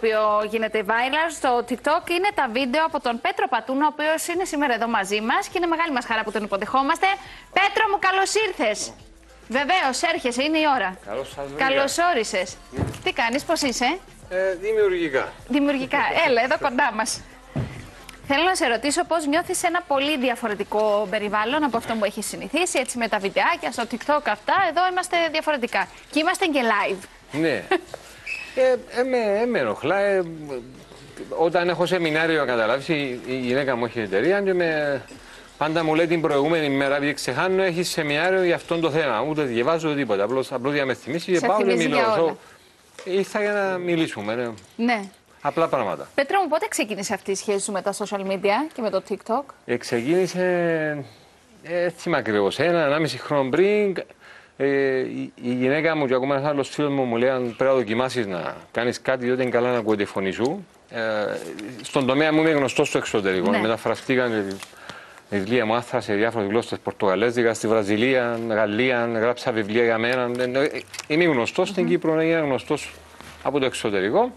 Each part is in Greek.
οποίο γίνεται viral στο TikTok είναι τα βίντεο από τον Πέτρο Πατούνα, ο οποίος είναι σήμερα εδώ μαζί μας και είναι μεγάλη μας χαρά που τον υποδεχόμαστε. Πέτρο μου, καλώς ήρθες. Βεβαίως, έρχεσαι, είναι η ώρα. Καλώς όρισες. Τι κάνεις, πώς είσαι? Δημιουργικά. Δημιουργικά. Έλα, εδώ κοντά μας. Θέλω να σε ρωτήσω πώς νιώθεις σε ένα πολύ διαφορετικό περιβάλλον από αυτό που έχεις συνηθίσει, έτσι με τα βιντεάκια, στο TikTok αυτά. Εδώ είμαστε διαφορετικά. Και είμαστε και live. Ναι. Με ενοχλά. Όταν έχω σεμινάριο, καταλάβεις, η γυναίκα μου έχει εταιρεία και πάντα μου λέει την προηγούμενη μέρα, επειδή ξεχάνω, έχει σεμινάριο για αυτό το θέμα. Ούτε διαβάζω τίποτα. Απλώς για να με θυμίσει και πάω και μιλώ. Ήρθα για να μιλήσουμε. Ναι. Απλά πράγματα. Πέτρο μου, πότε ξεκίνησε αυτή η σχέση σου με τα social media και με το TikTok? Ξεκίνησε έτσι ακριβώς, 1,5 χρόνο πριν. Η γυναίκα μου και ακόμα ένας άλλος φίλος μου λέει: αν πρέπει να δοκιμάσεις να κάνεις κάτι, διότι είναι καλά να ακούει τη φωνή σου. Στον τομέα μου είμαι γνωστός στο εξωτερικό. Ναι. Μεταφραστήκαν βιβλία μου άθρα σε διάφορες γλώσσες, πορτογαλέζικα, στη Βραζιλία, Γαλλία, γράψα βιβλία για μένα. Είμαι γνωστός στην Κύπρο, είμαι γνωστός από το εξωτερικό.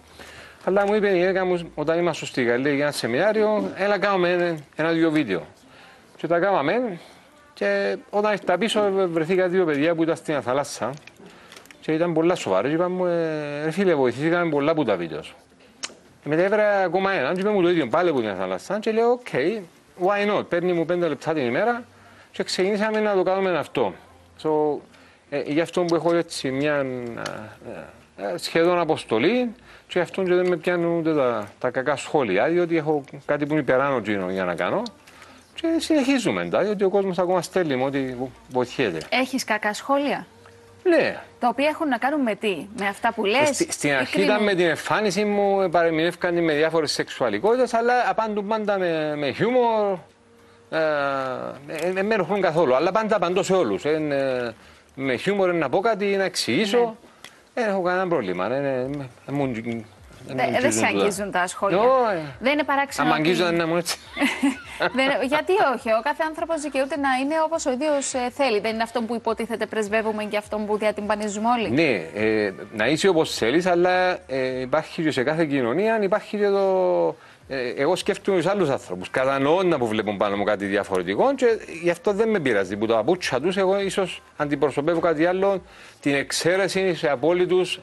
Αλλά μου είπε η γυναίκα μου, όταν ήμασταν στη Γαλλία για ένα σεμινάριο, έλα κάνουμε ένα-δύο βίντεο. Και τα κάναμε. Και όταν ήρθα πίσω, βρεθήκα δύο παιδιά που ήταν στην θάλασσα και ήταν πολλά σοβαρά. Και είπαμε, ρε φίλε, βοηθήθηκαμε πολλά από τα βίντεο σου. Μετά έβρα ακόμα έναν και είπε μου το ίδιο πάλι από την θάλασσα. Και λέω, OK, why not? Παίρνει μου 5 λεπτά την ημέρα και ξεκινήσαμε να το κάνουμε αυτό. Γι' αυτό που έχω έτσι μια σχεδόν αποστολή και γι' αυτό και δεν με πιάνουν ούτε τα κακά σχόλια, διότι έχω κάτι που είναι υπεράνω για να κάνω. Και συνεχίζουμε μετά, διότι ο κόσμος ακόμα στέλνει με ό,τι βοηθιέται. Έχεις κακά σχόλια? Ναι. Τα οποία έχουν να κάνουν με τι? Με αυτά που λες? Στην αρχή ήταν με την εμφάνιση μου, παρεμηνεύκαν με διάφορες σεξουαλικότητες, αλλά απάντουν πάντα με χιούμορ. Δεν με ενοχλούν καθόλου, αλλά πάντα απαντώ σε όλους. Με χιούμορ να πω κάτι, να εξηγήσω. Δεν έχω κανένα πρόβλημα. Δεν σε αγγίζουν τα σχόλια. Δεν είναι παράξενο. Αν αγγίζονταν να μου έτσι. Γιατί όχι, ο κάθε άνθρωπος δικαιούται να είναι όπως ο ίδιος θέλει. Δεν είναι αυτό που υποτίθεται πρεσβεύουμε και αυτό που διατυμπανίζουμε όλοι. Ναι, να είσαι όπως θέλεις, αλλά υπάρχει και σε κάθε κοινωνία, υπάρχει και το. Εγώ σκέφτομαι τους άλλους άνθρωπους. Κατανοώ να που βλέπουν πάνω μου κάτι διαφορετικό και γι' αυτό δεν με πειράζει. Που το παπούτσια τους, εγώ ίσως αντιπροσωπεύω κάτι άλλο, την εξαίρεση σε απόλυτους,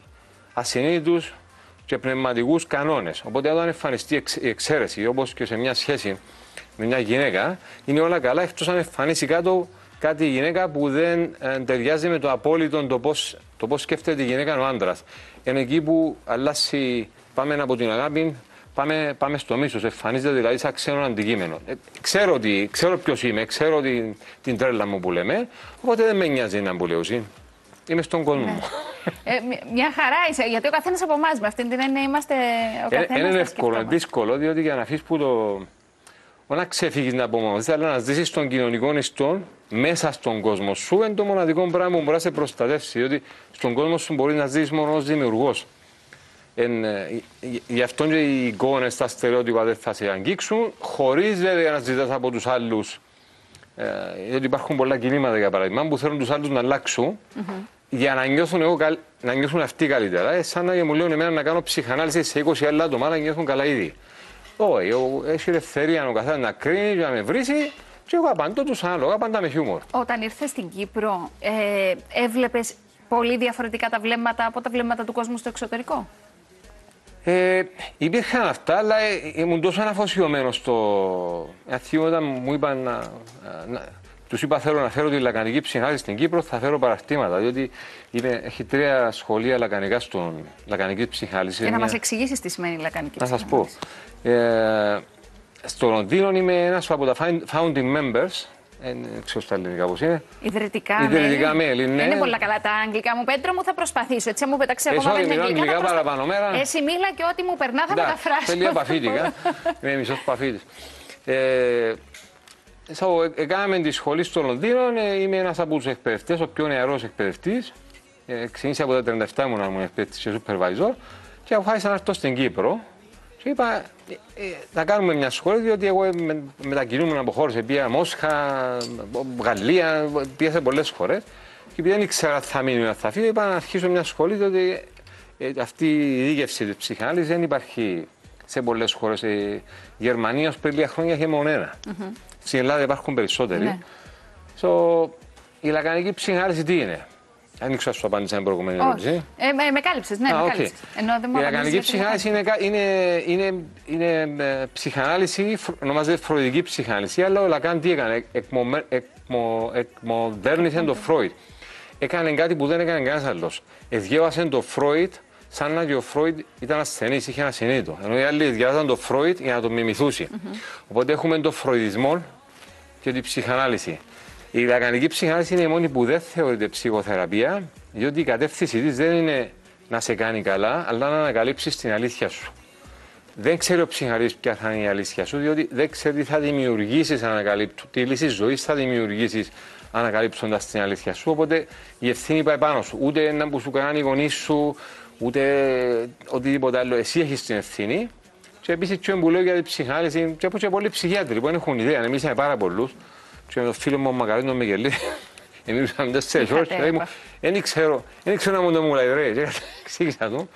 ασυνείδητους και πνευματικούς κανόνες. Οπότε, όταν εμφανιστεί η εξαίρεση, όπως και σε μια σχέση με μια γυναίκα, είναι όλα καλά, εκτός αν εμφανίσει κάτι η γυναίκα που δεν ταιριάζει με το απόλυτο το πώς σκέφτεται η γυναίκα ο άντρας. Είναι εκεί που αλλάζει, πάμε από την αγάπη, πάμε στο μίσος. Εμφανίζεται δηλαδή σαν ξένο αντικείμενο. Ξέρω ποιος είμαι, ξέρω την τρέλα μου που λέμε, οπότε δεν με νοιάζει να που λέω. Είμαι στον κόσμο μου. Μια χαρά είσαι, γιατί ο καθένας από εμάς με αυτήν την έννοια είμαστε ο καθένας. Είναι εύκολο, είναι δύσκολο, διότι για να αφήσεις που να ξεφύγεις να απομονωθείς, αλλά να ζήσεις στον κοινωνικό ιστό μέσα στον κόσμο σου, είναι το μοναδικό πράγμα που μπορεί να σε προστατεύσει. Διότι στον κόσμο σου μπορεί να ζήσεις μόνο ως δημιουργός. Γι' αυτό και οι εικόνες, τα στερεότυπα δεν θα σε αγγίξουν, χωρίς βέβαια να ζητάς από τους άλλους. Διότι υπάρχουν πολλά κινήματα, για παράδειγμα, που θέλουν τους άλλους να αλλάξουν. Για να νιώθουν αυτοί καλύτερα. Σαν να μου λένε εμένα να κάνω ψυχανάλυση σε 20 άλλα άτομα, να νιώθουν καλά ήδη. Όχι, έχει ελευθερία ο καθένας να κρίνει και να με βρίσει και εγώ απαντώ τους ανάλογα, πάντα με χιούμορ. Όταν ήρθες στην Κύπρο, έβλεπες πολύ διαφορετικά τα βλέμματα από τα βλέμματα του κόσμου στο εξωτερικό? Υπήρχαν αυτά, αλλά ήμουν τόσο αναφοσιωμένος στο. Όταν μου είπαν τους είπα θέλω να φέρω τη λακανική ψυχανάλυση στην Κύπρο, θα φέρω παραρτήματα, διότι έχει 3 σχολεία λακανικά στον λακανική ψυχανάλυση. Και να μας εξηγήσεις τι σημαίνει λακανική ψυχανάλυση. Να σας πω. Στο Λονδίνο είμαι ένας από τα founding members, δεν ξέρω στα ελληνικά πώς είναι. Ιδρυτικά μέλη, ναι. Είναι πολλά καλά τα αγγλικά μου, Πέτρο μου, θα προσπαθήσω. Έτσι, μου πεταξε ακόμα με αγγλικά παραπάνω μέρα. Εσύ μίλα και ό,τι μου περνά θα μεταφράσω. Θέλει επαφήτικα, είμαι μισός παφίτης. Έκαναμε τη σχολή στο Λονδίνο, είμαι ένας από τους εκπαιδευτές, ο πιο νεαρός εκπαιδευτής. Ξεκίνησα από τα 37 μου να ήμουν εκπαιδευτής και supervisor και αποφάσισα να έρθω στην Κύπρο και είπα να κάνουμε μια σχολή, διότι εγώ μετακινούμουν από χώρες, πήγα Μόσχα, Γαλλία, πήγα σε πολλές χώρες και επειδή δεν ήξερα θα μείνει ή θα φύγω, είπα να αρχίσω μια σχολή, διότι αυτή η δίκευση της ψυχανάλυσης δεν υπάρχει σε πολλές χώρες. Η Γερμανία ως πριν λίγα χρόνια είχε μόνο ένα. Στην Ελλάδα υπάρχουν περισσότεροι. Ναι. Η λακανική ψυχανάλυση τι είναι? Αν ξέρω να σου απάντησα την προηγούμενη ερώτηση. Με κάλυψες, ναι, με κάλυψες. Η λακανική ψυχανάλυση είναι ψυχανάλυση, ονομάζεται φροηδική ψυχανάλυση, αλλά ο Λακάν τι έκανε? Εκμοδέρνησε τον Φρόιτ. Έκανε κάτι που δεν έκανε κανένας άλλος. Διάβασε τον Φρόιτ σαν να και ο Φρόιτ ήταν ασθενής, είχε ένα συνείδητο. Ενώ οι άλλοι διάβασαν τον Φρόιτ για να τον μιμηθούσει. Οπότε έχουμε τον φροηδισμό και την ψυχανάλυση. Η λακανική ψυχανάλυση είναι η μόνη που δεν θεωρείται ψυχοθεραπεία, διότι η κατεύθυνση της δεν είναι να σε κάνει καλά, αλλά να ανακαλύψεις την αλήθεια σου. Δεν ξέρει ο ψυχαναλυτής ποια θα είναι η αλήθεια σου, διότι δεν ξέρει τι θα δημιουργήσεις ανακαλύπτου, τι λύση ζωής θα δημιουργήσεις ανακαλύψοντας την αλήθεια σου. Οπότε η ευθύνη πάει πάνω σου. Ούτε ένα που σου κάνανε οι γονείς σου, ούτε οτιδήποτε άλλο. Εσύ έχεις την ευθύνη. Και επίσης, και που λέω για την ψυχανάλυση, και από και πολλοί ψυχιάτροι που δεν έχουν ιδέα, εμείς είμαι πάρα πολλούς. Και με τον φίλο μου ο Μακαρίνο Μιγελή, εμείς είχαμε 4 ώρες, δεν ξέρω να μου το μου λέει ρε, και εξήγησα του.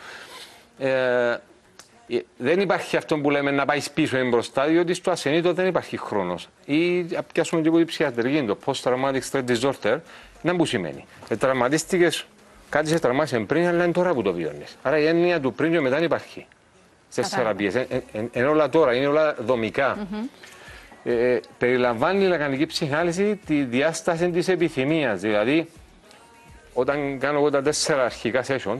Δεν υπάρχει αυτό που λέμε να πάει πίσω ή μπροστά, διότι στο ασθενήτο δεν υπάρχει χρόνος. Ή πιάσουμε τίποτα ψυχιατρική, το post-traumatic stress disorder, να που σημαίνει. Τραυματίστηκες, κάτι σε τραυμάτισε πριν, αλλά είναι τώρα που το βιώνεις. Άρα η έννοια του πριν και μετά δεν υπάρχει στις θεραπείες. Είναι όλα τώρα, είναι όλα δομικά. Περιλαμβάνει η λακανική ψυχανάλυση τη διάσταση της επιθυμίας. Δηλαδή, όταν κάνω εγώ τα 4 αρχικά session,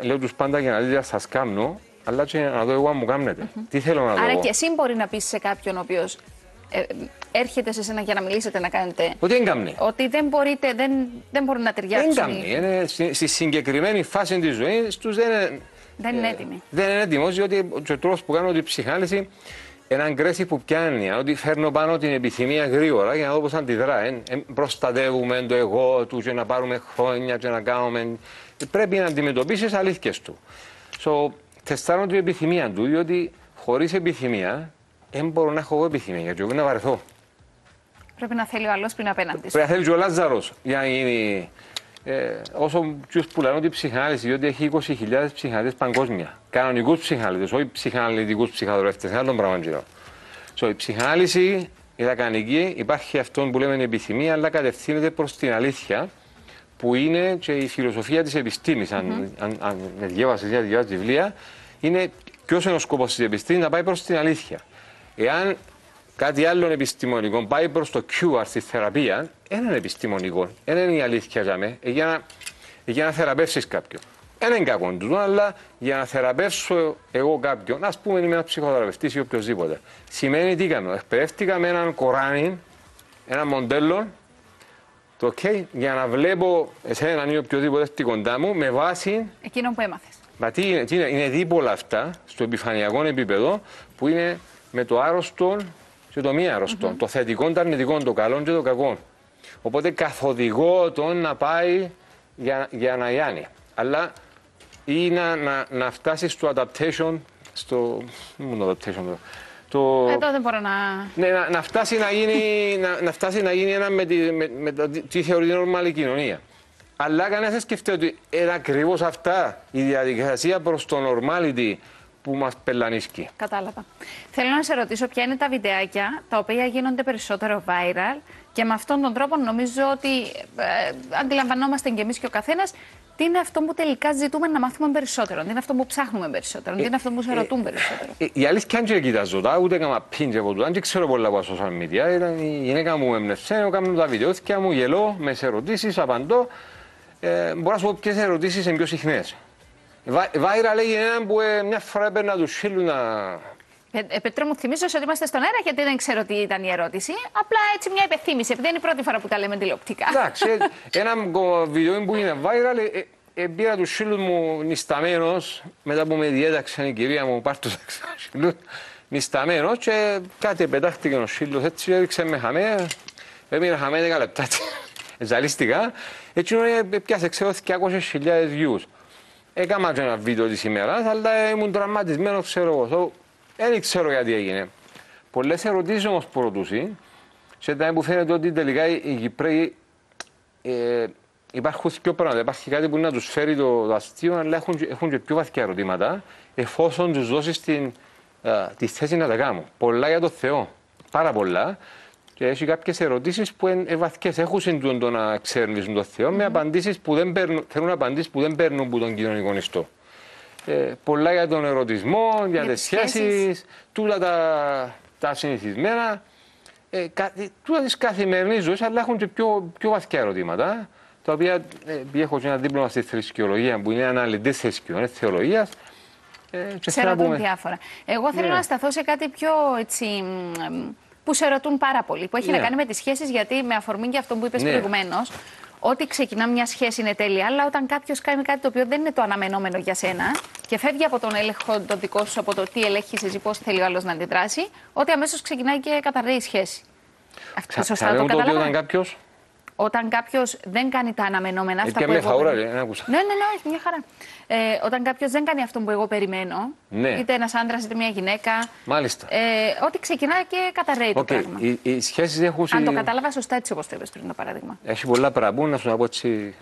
λέω τους πάντα για να δείτε σας κάνω, αλλά και να δω εγώ αν μου κάνετε. Τι θέλω να δω. Άρα και εσύ μπορεί να πεις σε κάποιον ο οποίος έρχεται σε εσένα για να μιλήσετε, να κάνετε. Ότι δεν κάνει. Ότι δεν μπορεί να ταιριάξει. Δεν κάνει. Στη συγκεκριμένη φάση της ζωής τους δεν είναι έτοιμοι. Δεν είναι έτοιμος, διότι ο τρόπος που κάνω την ψυχανάλυση είναι aggressive που πιάνει. Ότι φέρνω πάνω την επιθυμία γρήγορα για να δω πώς αντιδρά. Προστατεύουμε το εγώ του και να πάρουμε χρόνια και να κάνουμε. Πρέπει να αντιμετωπίσεις αλήθειες του. Τεστάρω την επιθυμία του, διότι χωρίς επιθυμία δεν μπορώ να έχω εγώ επιθυμία, γιατί εγώ να βαρεθώ. Πρέπει να θέλει ο άλλος πριν απέναντι. Πρέπει να θέλει και ο Λάζαρος για να γίνει. Όσο τους που λένε ότι ψυχανάλυση, διότι έχει 20.000 ψυχαναλυτές παγκόσμια. Κανονικούς ψυχαναλυτές, όχι ψυχαναλυτικούς ψυχαδρεύτες, είναι άλλο πράγμα. Η ψυχανάλυση, η λακανική, υπάρχει αυτό που λέμε επιθυμία, αλλά κατευθύνεται προς την αλήθεια, που είναι και η φιλοσοφία της επιστήμης. Αν διάβασες βιβλία, είναι ποιος είναι ο σκοπός της επιστήμης, να πάει προς την αλήθεια. Εάν κάτι άλλο επιστημονικό πάει προς το cure στη θεραπεία, δεν είναι επιστημονικό, δεν είναι η αλήθεια για μένα, για να θεραπεύσεις κάποιον. Δεν είναι κακό του, αλλά για να θεραπεύσω εγώ κάποιον, ας πούμε είμαι ένας ψυχοθεραπευτής ή οποιοδήποτε, σημαίνει τι κάνω. Εκπαιδεύτηκα με έναν Κοράνι, ένα μοντέλο, για να βλέπω εσέναν ή οποιοδήποτε έρθει κοντά μου με βάση. Εκείνο που έμαθες. Μα τι είναι δίπολα αυτά στο επιφανειακό επίπεδο που είναι με το άρρωστο και το μη άρρωστο. Το θετικό, το αρνητικό, το καλό και το κακό. Οπότε καθοδηγώ τον να πάει για να γιάνει. Αλλά ή να φτάσει στο adaptation, Εδώ δεν μπορώ να. Ναι, να φτάσει να γίνει ένα με το τι θεωρεί νορμάλη κοινωνία. Αλλά κανένας δεν σκεφτεί ότι είναι ακριβώς αυτά η διαδικασία προς το normality που μας πελανίσκει. Κατάλαβα. Θέλω να σε ρωτήσω ποια είναι τα βιντεάκια τα οποία γίνονται περισσότερο viral και με αυτόν τον τρόπο νομίζω ότι αντιλαμβανόμαστε και εμείς και ο καθένας τι είναι αυτό που τελικά ζητούμε να μάθουμε περισσότερο, τι είναι αυτό που ψάχνουμε περισσότερο, τι είναι αυτό που σε ρωτούν περισσότερο. Η αλήθεια είναι και κοιτάζω τα, ούτε έκανα πίντζ από τούτα, δεν ξέρω πολλά από social media. Ήταν η γυναίκα μου έμπνευσε, έκανα τα βιντεόθηκια μου, γελώ, με ερωτήσεις, απαντώ. Μπορώ να σου πω ποιες ερωτήσεις είναι πιο συχνές. Viral λέγει έναν που μια φορά έπαιρνα του φίλου να. Πέτρο, μου θυμίζω ότι είμαστε στον αέρα γιατί δεν ξέρω τι ήταν η ερώτηση. Απλά έτσι μια υπενθύμηση, επειδή είναι η πρώτη φορά που τα λέμε τηλεοπτικά. Εντάξει, ένα βίντεο που είναι viral, πήρα του φίλου μου νησταμένος, μετά που με διέταξε η κυρία μου, πάρ' τους φίλους, νησταμένος και κάτι πετάχτηκε ο φίλος, έτσι έδειξε με χαμέ, έμεινα χαμέ 10 λεπτά, ζαλίστηκα, έτσι πιάσε ξέρω 200.000 views. Έκανα και ένα βίντεο της ημέρας, αλλά ήμουν τραυματισμένος, ξέρω εγώ. Δεν ξέρω γιατί έγινε. Πολλές ερωτήσεις όμως που ρωτούσε, σε time που φαίνεται ότι τελικά οι Κυπραίοι υπάρχουν δύο πράγματα. Υπάρχει κάτι που να τους φέρει το αστείο, αλλά έχουν και πιο βαθιά ερωτήματα, εφόσον τους δώσεις τη θέση να τα κάνουν. Πολλά για το Θεό. Πάρα πολλά. Και έχει κάποιες ερωτήσεις που είναι βαθιές. Έχουν συντούν να εξερευνήσουν το Θεό με απαντήσεις που δεν παίρνουν, θέλουν απαντήσεις που δεν παίρνουν από τον κοινωνικό ιστό. Πολλά για τον ερωτισμό, για τις σχέσεις, τούτα τα συνηθισμένα, τούτα της καθημερινής ζωής, αλλά έχουν και πιο βαθιά ερωτήματα, τα οποία έχω και ένα δίπλωμα στη θρησκεολογία που είναι αναλυτής θρησκειών, θεολογίας. Σε ρωτούν διάφορα. Εγώ θέλω να σταθώ σε κάτι πιο έτσι, που σε ρωτούν πάρα πολύ, που έχει να κάνει με τις σχέσεις, γιατί με αφορμή και αυτό που είπες προηγουμένως, ότι ξεκινά μια σχέση είναι τέλεια, αλλά όταν κάποιος κάνει κάτι το οποίο δεν είναι το αναμενόμενο για σένα και φεύγει από τον έλεγχο το δικό σου, από το τι ελέγχεις εσύ, πώς θέλει ο άλλος να αντιδράσει, ότι αμέσως ξεκινάει και καταρρέει η σχέση. Αυτό σωστά το καταλαβαίνω. Όταν κάποιος δεν κάνει τα αναμενόμενα, αυτά που εγώ... Ναι, όχι, μια χαρά. Όταν κάποιος δεν κάνει αυτό που εγώ περιμένω, είτε ένας άντρας είτε μια γυναίκα, μάλιστα. ότι ξεκινά και καταρρέει το πράγμα. Οι σχέσεις έχουν... Αν το κατάλαβα σωστά, έτσι όπως το είπες πριν το παράδειγμα. Έχει πολλά πράγματα, να σου πω έτσι.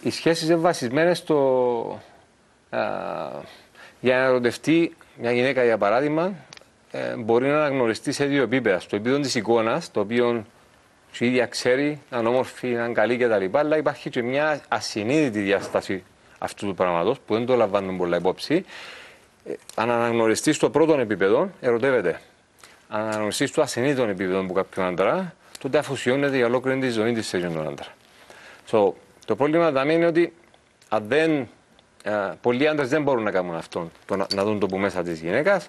Οι σχέσεις είναι βασισμένες στο... για να ερωτευτεί μια γυναίκα, για παράδειγμα, μπορεί να αναγνωριστεί σε δύο επίπεδα. Στο επίπεδο της εικόνας, το οποίο η ίδια ξέρει, αν όμορφη, αν καλή κτλ. Αλλά υπάρχει και μια ασυνείδητη διάσταση αυτού του πράγματος που δεν το λαμβάνουν πολλά υπόψη. Αν αναγνωριστεί στο πρώτο επίπεδο, ερωτεύεται. Αν αναγνωριστεί στο ασυνείδητο επίπεδο από κάποιον άντρα, τότε αφοσιώνεται για ολόκληρη τη ζωή της σε τον άντρα. Το πρόβλημα δηλαδή είναι ότι αν δεν, πολλοί άντρες δεν μπορούν να κάνουν αυτό, να δουν το που μέσα της γυναίκας.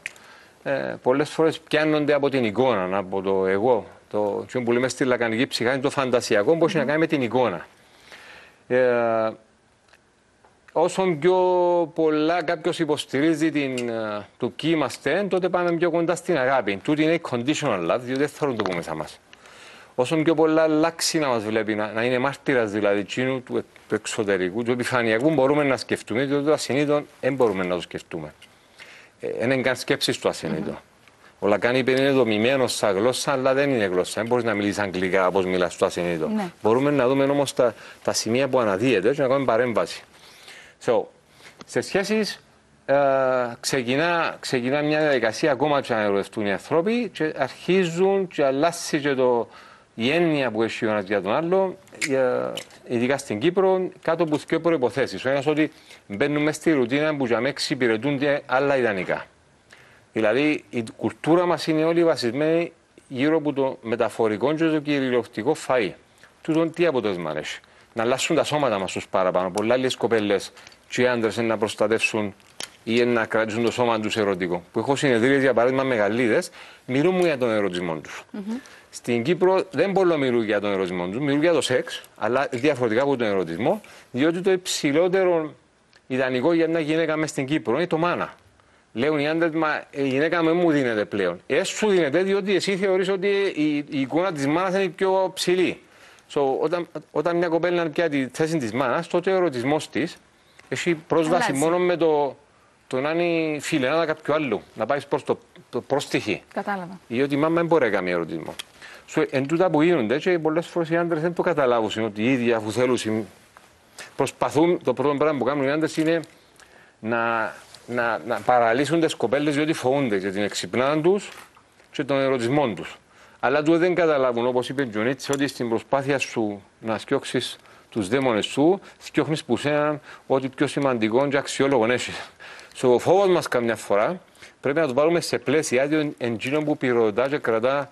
Πολλές φορές πιάνονται από την εικόνα, από το εγώ. Το που λέμε στη λακανική ψυχή είναι το φαντασιακό που έχει να κάνει με την εικόνα. Όσο πιο πολλά κάποιος υποστηρίζει το ποιοι είμαστε, τότε πάμε πιο κοντά στην αγάπη. Τούτη είναι conditional love, διότι δεν θέλουν το πούμε μέσα μας. Όσο πιο πολλά αλλάξει να μας βλέπει, να είναι μάρτυρας δηλαδή εκείνου του εξωτερικού, του επιφανειακού, μπορούμε να σκεφτούμε, διότι το ασυνείδητο δεν μπορούμε να το σκεφτούμε. Δεν είναι καν σκέψη στο ασυνείδητο. Ο Λακάνι είναι δομημένο σαν γλώσσα, αλλά δεν είναι γλώσσα. Δεν μπορεί να μιλήσει αγγλικά όπως μιλά στο ασυνείδητο. Ναι. Μπορούμε να δούμε όμως τα σημεία που αναδύεται και να κάνουμε παρέμβαση. Σε σχέσεις ξεκινά μια διαδικασία ακόμα και να ερωτευτούν οι άνθρωποι και αρχίζουν και αλλάζει και η έννοια που έχει ο ένας για τον άλλο, ειδικά στην Κύπρο, κάτω από δύο προϋποθέσεις. Ο ένας ότι μπαίνουμε στη ρουτίνα που για με εξυπηρετούνται άλλα ιδανικά. Δηλαδή η κουλτούρα μας είναι όλη βασισμένη γύρω από το μεταφορικό και το κυριολεκτικό φαΐ. Τούτον τι αποτέλεσμα έχει. Να αλλάσουν τα σώματα μας τους παραπάνω. Πολλά άλλες κοπέλες και οι άντρες να προστατεύσουν ή να κρατήσουν το σώμα τους ερωτικό. Που έχω συνεδρίες, για παράδειγμα, μεγαλύτερες, μιλούν για τον ερωτισμό τους. Στην Κύπρο δεν μπορούν να μιλούν για τον ερωτισμό τους, μιλούν για το σεξ, αλλά διαφορετικά από τον ερωτισμό, διότι το υψηλότερο ιδανικό για μια γυναίκα μέσα στην Κύπρο είναι το μάνα. Λέουν οι άντρες, μα η γυναίκα με μου δίνεται πλέον. Σου δίνεται διότι εσύ θεωρείς ότι η εικόνα της μάνας είναι πιο ψηλή. Όταν μια κοπέλα πιάνει τη θέση της μάνας, τότε ο ερωτισμός της έχει πρόσβαση μόνο με το να είναι φιλενάδα κάποιου άλλου, να πάει προς τη χή. Κατάλαβα. Ή ότι η μάμα δεν μπορεί να κάνει ερωτισμό. Εν τούτα που γίνονται και πολλές φορές οι άντρες δεν το καταλάβουν ότι οι ίδιοι αφού θέλουν προσπαθούν, το πρώτο πράγμα που κάνουν οι άντρες είναι να παραλύσουν τις κοπέλες διότι φοβούνται για την εξυπνάδα τους και τον ερωτισμό τους. Αλλά του δεν καταλάβουν, όπως είπε ο Τζονίτης, ότι στην προσπάθεια σου να σκιώξεις τους δαίμονες σου, σκιώχνεις που σέναν ότι πιο σημαντικό και αξιόλογο έχεις. Ο φόβος μας καμιά φορά πρέπει να το βάλουμε σε πλαίσια εντζήνο που πυροδοτά και κρατά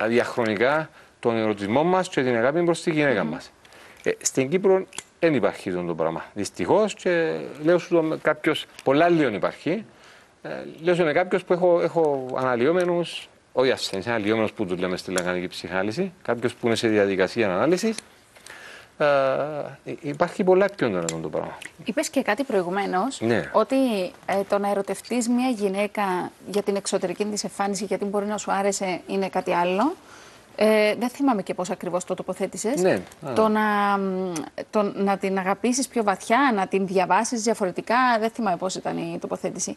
διαχρονικά τον ερωτισμό μας και την αγάπη προς τη γυναίκα μας. Στην Κύπρο δεν υπάρχει αυτό το πράγμα. Δυστυχώς, και λέω σου κάποιος, πολλά λίγο υπάρχει. Λέω σε κάποιος που έχω αναλυόμενους, όχι ασθενείς, αναλυόμενους που τους λέμε στη λαϊκή ψυχανάλυση, κάποιος που είναι σε διαδικασία ανάλυσης. Υπάρχει πολλά πιο έντονο το πράγμα. Είπες και κάτι προηγουμένως, ότι το να ερωτευτείς μια γυναίκα για την εξωτερική της εμφάνιση, γιατί μπορεί να σου άρεσε, είναι κάτι άλλο. Δεν θυμάμαι και πώς ακριβώς το τοποθέτησες. Ναι. Να την αγαπήσεις πιο βαθιά, να την διαβάσεις διαφορετικά. Δεν θυμάμαι πώς ήταν η τοποθέτηση.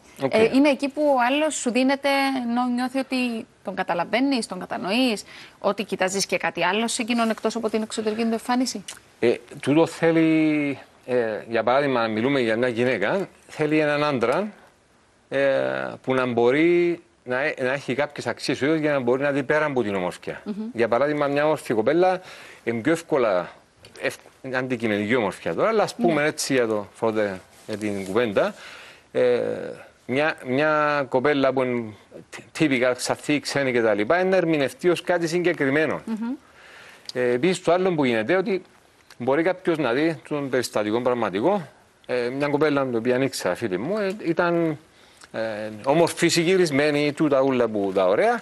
Είναι εκεί που ο άλλος σου δίνεται ενώ νιώθει ότι τον καταλαβαίνεις, τον κατανοείς, ότι κοιτάζεις και κάτι άλλο σε εκείνον εκτός από την εξωτερική του εμφάνιση. Τούτο θέλει, για παράδειγμα, να μιλούμε για μια γυναίκα, θέλει έναν άντρα που να μπορεί να έχει κάποιες αξίες ο ίδιος για να μπορεί να δει πέρα από την ομορφιά. Για παράδειγμα, μια όμορφη κοπέλα είναι πιο εύκολα αντικειμενική ομορφιά τώρα, αλλά ας πούμε έτσι για την κουβέντα, μια κοπέλα που είναι τύπικα ξαφή, ξένη κτλ. Είναι να ερμηνευτεί ως κάτι συγκεκριμένο. Επίσης, το άλλο που γίνεται ότι μπορεί κάποιος να δει τον περιστατικό πραγματικό. Μια κοπέλα την οποία ανοίξα, φίλοι μου, ήταν όμορφη, συγκυρισμένη, τούτα ούλα που τα ωραία.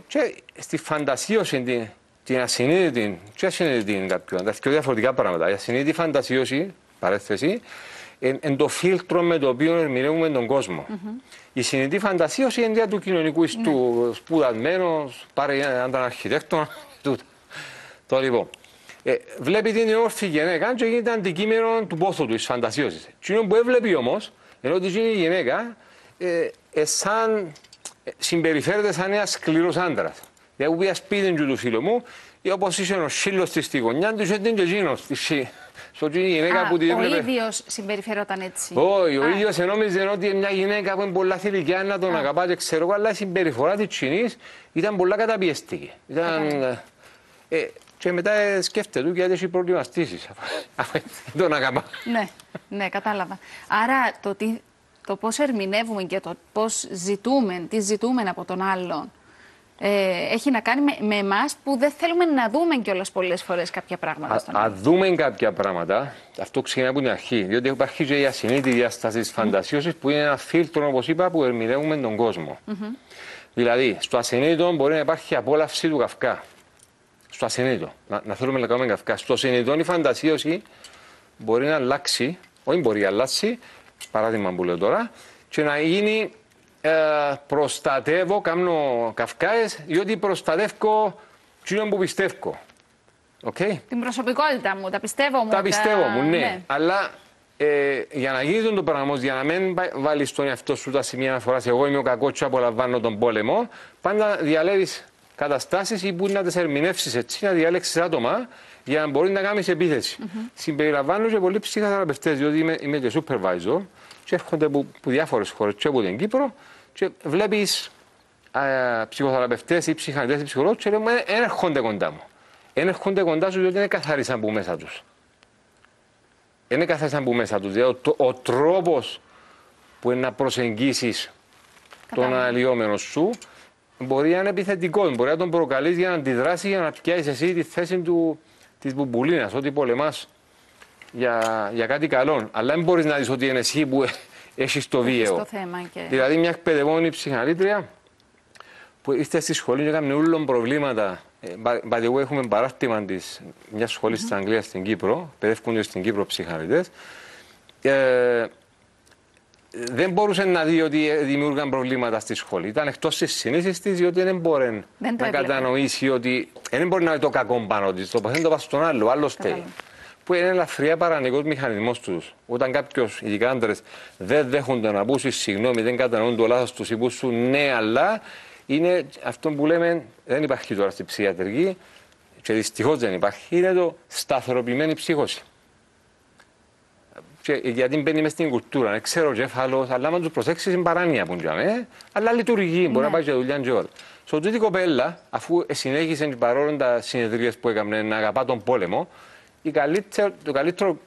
Και στη φαντασίωση την ασυνείδητη, και ασυνείδητη κάποιον, τα δύο διαφορετικά πράγματα. Η ασυνείδητη φαντασίωση, παρέθεση, είναι το φίλτρο με το οποίο ερμηνεύουμε τον κόσμο. Η συνειδητή φαντασίωση είναι για του κοινωνικού ιστού, σπουδασμένος, πάρε έναν αρχιτέκτονα, τούτα. Το λοιπόν. Βλέπει την όρθη γυναίκα και γίνεται αντικείμενο του πόθου του, της φαντασίωσης. Τι που έβλεπε όμως, ενώ ότι η γυναίκα συμπεριφέρεται σαν ένας σκληρός άντρας. Δηλαδή, πήγα σπίτι του φίλου μου, όπως είσαι ο σύλλος της στη γωνιά του, είσαι και εκείνος. Ο ίδιος συμπεριφερόταν έτσι. Όχι, ο ίδιος νόμιζε ότι μια γυναίκα που είναι πολλά θηλυκιά να τον αγαπά και ξέρω εγώ, αλλά η συμπεριφορά της κοινής ήταν πολλά καταπιεστική. Και μετά σκέφτεται του γιατί έχει πρόβλημα στήσεις. Αφού τον αγαπά. Ναι, κατάλαβα. Άρα το πώς ερμηνεύουμε και το πώς ζητούμε, τι ζητούμε από τον άλλον, έχει να κάνει με εμάς που δεν θέλουμε να δούμε κιόλας πολλές φορές κάποια πράγματα στον άλλον. δούμε κάποια πράγματα, αυτό ξεκινάει από την αρχή. Διότι υπάρχει και η ασυνείδητη διάσταση της φαντασίωσης που είναι ένα φίλτρο, όπως είπα, που ερμηνεύουμε τον κόσμο. Δηλαδή, στο ασυνείδητο μπορεί να υπάρχει απόλαυση του Καφκά. Στο ασυνείδητο. Να θέλουμε να κάνουμε Καφκά. Στο ασυνείδητο η φαντασίωση μπορεί να αλλάξει, όχι μπορεί να αλλάξει, παράδειγμα που λέω τώρα, και να γίνει προστατεύω, κάνω Καυκάες, διότι προστατεύω εκείνον που πιστεύω. Okay? Την προσωπικότητα μου, τα πιστεύω μου. Τα πιστεύω μου, ναι. Αλλά για να γίνει το πράγμα, για να μην βάλει τον εαυτό σου τα σημεία αναφορά, εγώ είμαι ο κακός και απολαμβάνω τον πόλεμο, πάντα διαλέγεις καταστάσεις ή που να τις ερμηνεύσεις έτσι, να διαλέξεις άτομα για να μπορεί να κάνεις επίθεση. Συμπεριλαμβάνω και πολλοί ψυχοθεραπευτές, διότι είμαι και supervisor και έρχονται από διάφορες χώρες και από την Κύπρο και βλέπεις ψυχοθεραπευτές ή ψυχαναλυτές ή ψυχολόγους και λέμε δεν έρχονται κοντά μου. Δεν έρχονται κοντά σου διότι δεν καθαρίσαν από μέσα τους. Δεν καθαρίσαν από μέσα τους. Δηλαδή, ο τρόπος που είναι να προσεγγίσεις τον αναλυόμενο σου μπορεί να είναι επιθετικός, μπορεί να τον προκαλείς για να αντιδράσει, για να πιάσεις εσύ τη θέση της μπουμπουλίνας, ότι πολεμάς για κάτι καλό. Αλλά δεν μπορείς να δεις ότι είναι εσύ που έχεις το βίαιο. Δηλαδή, μια εκπαιδευόμενη ψυχαναλήτρια που είστε στη σχολή και έκαμε όλων προβλήματα. By έχουμε παράρτημα της μιας σχολής της Αγγλίας στην Κύπρο, παιδεύκονται στην Κύπρο ψυχαναλυτές. Δεν μπορούσε να δει ότι δημιούργαν προβλήματα στη σχολή. Ήταν εκτός της συνήθειας της, διότι δεν μπορεί να κατανοήσει ότι δεν μπορεί να δει το κακό πάνω της. Το παθαίνει το πας στον άλλο, άλλο στέει. Που είναι ελαφριά παρανοϊκός μηχανισμός τους. Όταν κάποιος, ειδικά άντρες, δεν δέχονται να πούσει συγγνώμη, δεν κατανοούν το λάθος τους ή πούσουν ναι, αλλά είναι αυτό που λέμε, δεν υπάρχει τώρα στη ψυχιατρική και δυστυχώς δεν υπάρχει, είναι το σταθεροποιημένη ψύχωση. Γιατί μπαίνει μες στην κουλτούρα, δεν ξέρω ο κέφαλος, αλλά αν τους προσέξεις είναι παράνοια που είναι, αλλά λειτουργεί, μπορεί να πάει και δουλειά και όλα. Στο τούτη κοπέλα, αφού συνέχισε παρόλο τα συνεδρίες που έκαμε να αγαπά τον πόλεμο, το καλύτερο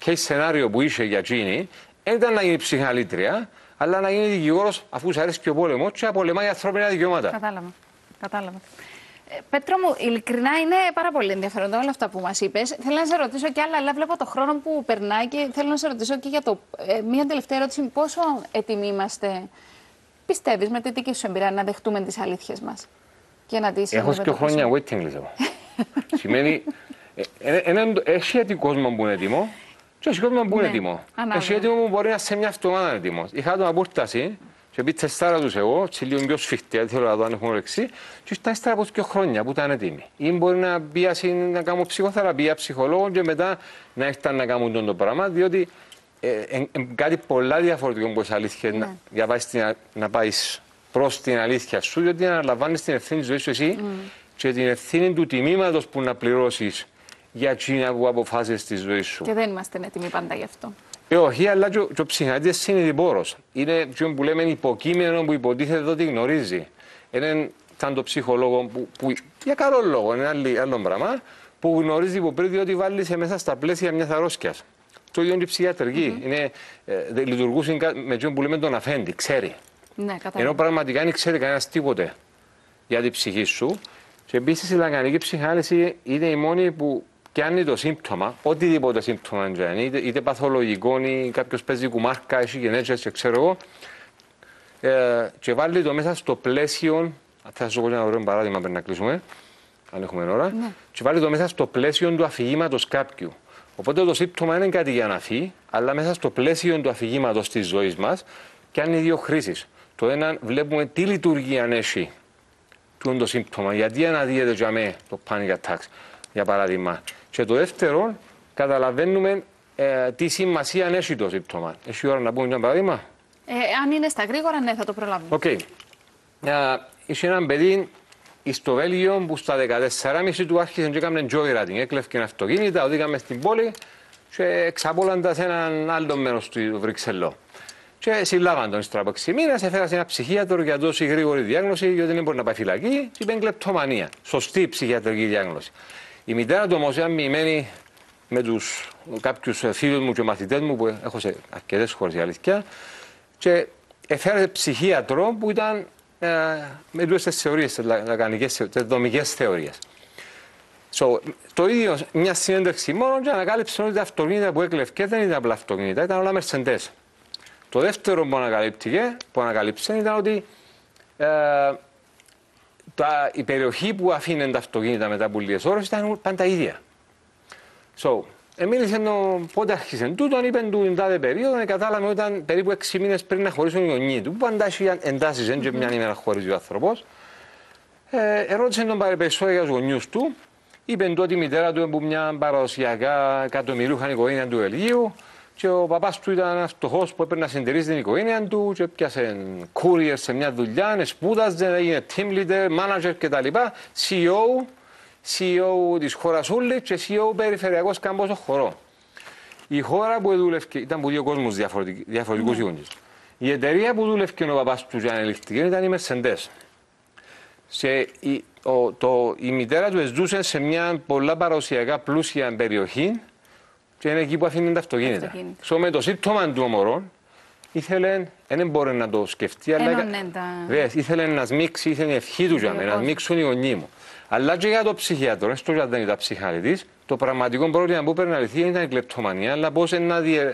case σενάριο που είχε για εκείνη δεν ήταν να γίνει ψυχαναλήτρια, αλλά να γίνει δικηγόρος αφού σου αρέσει και ο πόλεμος και να πολεμάει ανθρώπινα δικαιώματα. Κατάλαβα. Πέτρο μου, ειλικρινά είναι πάρα πολύ ενδιαφέροντα όλα αυτά που μας είπες. Θέλω να σε ρωτήσω κι άλλα, αλλά βλέπω το χρόνο που περνάει και θέλω να σε ρωτήσω και για μία τελευταία ερώτηση. Πόσο έτοιμοι είμαστε, πιστεύεις, με τη δική σου εμπειρία να δεχτούμε τις αλήθειες μας και να τις έχω και χρόνια waiting list. Σημαίνει, έχει έτοιμο κόσμο που είναι έτοιμο και έχει κόσμο που είναι έτοιμο. Έχει έτοιμο που μπορεί να σε μια εβδομάδα έτοιμο. Είχα τον απούρταση Και πει τεστάρα τους εγώ, και λίγο πιο σφιχτή, θέλω να δω αν έχουν όρεξη, και στα ύστερα από 2 χρόνια που ήταν έτοιμοι. Ή μπορεί να πιάσει να κάνουν ψυχοθεραπεία, ψυχολόγο και μετά να έρθουν να κάνουν το πράγμα, διότι κάτι πολλά διαφορετικό που είναι αλήθεια να πάει προς την αλήθεια σου, διότι αναλαμβάνεις την ευθύνη της ζωής σου εσύ και την ευθύνη του τιμήματος που να πληρώσεις για εκείνα που αποφάσισες στη ζωή σου. Και δεν είμαστε έτοιμοι πάντα γι' αυτό. Όχι, αλλά και ο ψυχαναλυτής συνειδηπόρος. Είναι αυτό που λέμε υποκείμενο που υποτίθεται ότι γνωρίζει. Είναι σαν το ψυχολόγο που για καλό λόγο, είναι άλλο πράγμα, που γνωρίζει από πριν διότι βάλει μέσα στα πλαίσια μιας αρρώσκειας. Το ίδιο είναι η ψυχιατρική. Λειτουργούσε με αυτό που λέμε τον αφέντη, ξέρει. Ναι, ενώ πραγματικά δεν ξέρει κανένας τίποτε για την ψυχή σου. Και επίσης η λαγανική ψυχανάλυση είναι η μόνη που πιάνει το σύμπτωμα, οτιδήποτε σύμπτωμα είναι, είτε παθολογικό ή κάποιος παίζει κουμάρκα, έχει γενέτσες και ξέρω εγώ, και βάλει το μέσα στο πλαίσιο. Θα σας πω ένα ωραίο παράδειγμα πριν να κλείσουμε, αν έχουμε ώρα. Ναι. Και βάλει το μέσα στο πλαίσιο του αφηγήματος κάποιου. Οπότε το σύμπτωμα είναι κάτι για να φύγει, αλλά μέσα στο πλαίσιο του αφηγήματος της ζωής μας πιάνει 2 χρήσεις. Το ένα, βλέπουμε τι λειτουργία έχει το σύμπτωμα, γιατί αναδύεται για μέ το panic attacks, για παράδειγμα. Και το δεύτερο, καταλαβαίνουμε τι σημασία έχει το σύμπτωμα. Έχει ώρα να πούμε ένα παράδειγμα. Αν είναι στα γρήγορα, ναι, θα το προλάβουμε. Okay. Είχε έναν παιδί στο Βέλγιο που στα 14,5 του άρχισε και έκανε joyriding. Έκλεφκε αυτοκίνητα, οδήγαμε στην πόλη και εξαπόλαντα σε έναν άλλο μέρος του Βρυξελό. Και συλλάβαν τον ύστερα από 6 μήνες, έφερα σε ένα ψυχίατρο για τόση γρήγορη διάγνωση, γιατί δεν μπορεί να πάει φυλακή, και είπε κλεπτομανία. Σωστή ψυχιατρική διάγνωση. Η μητέρα του όμως ήταν μοιημένη με κάποιους φίλους μου και μαθητές μου που έχω σε αρκετές χώρες, η αλήθεια, και έφερε ψυχίατρο που ήταν με τις θεωρίες, τις δομικές θεωρίες. Το ίδιο, μια συνέντευξη μόνο και ανακάλυψε ότι τα αυτοκίνητα που έκλευκε δεν ήταν απλά αυτοκίνητα, ήταν όλα Mercedes. Το δεύτερο που ανακαλύψε ήταν ότι η περιοχή που αφήνε τα αυτοκίνητα μετά από λίγες ώρες ήταν πάντα ίδια. Μίλησε πότε άρχισε τούτον, είπε του την τάδε περίοδο, κατάλαβε ότι ήταν περίπου 6 μήνες πριν να χωρίσουν οι γονείς του, που πάντα είχε εντάσεις, δεν και μια ημέρα χωρίζει ο άνθρωπος. Ερώτησε τον περισσότερο για τους γονιούς του, είπε του ότι η μητέρα του από μια παραδοσιακά εκατομμυρίουχα οικογένεια του Βελγίου και ο παπάς του ήταν ένας φτωχός που έπρεπε να συντηρήσει την οικογένεια του και έπιασε courier σε μια δουλειά, σπούδαζε, έγινε team leader, manager κτλ. CEO της χώρας όλη και CEO περιφερειακός κάμποσο χωρό. Η χώρα που δούλευε ήταν από 2 κόσμους διαφορετικούς γονείς. Η εταιρεία που δούλευε ο παπάς του για ανελιχτική ήταν η Mercedes. Η μητέρα του ζούσε σε μια πολλά παραδοσιακά πλούσια περιοχή και είναι εκεί που αφήνουν τα αυτοκίνητα. Με το σύμπτωμα του μωρών ήθελε, δεν μπορεί να το σκεφτεί, αλλά ήθελε να σμίξει, ήθελε η ευχή του για μένα, να σμίξουν οι γονείς μου. Αλλά και για το ψυχίατρο, έστω για δεν ήταν ψυχαναλυτής, το πραγματικό πρόβλημα που έπρεπε να λυθεί ήταν η κλεπτομανία, αλλά πώς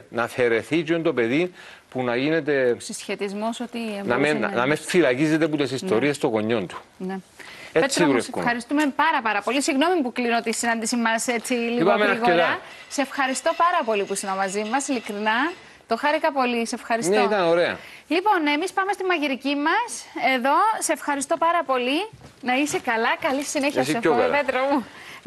να αφαιρεθεί και το παιδί που να γίνεται. Συσχετισμός ότι. Να με φυλακίζεται από τις ιστορίες των γονιών του. Ναι. Πέτρο, σε ευχαριστούμε πάρα πολύ. Συγγνώμη που κλείνω τη συνάντηση μας έτσι λίγο γρήγορα. Σε ευχαριστώ πάρα πολύ που ήσουν μαζί μας, ειλικρινά. Το χάρηκα πολύ, σε ευχαριστώ. Ναι, ήταν ωραία. Λοιπόν, εμείς πάμε στη μαγειρική μας. Εδώ, σε ευχαριστώ πάρα πολύ. Να είσαι καλά, καλή συνέχεια σου, Πέτρο μου.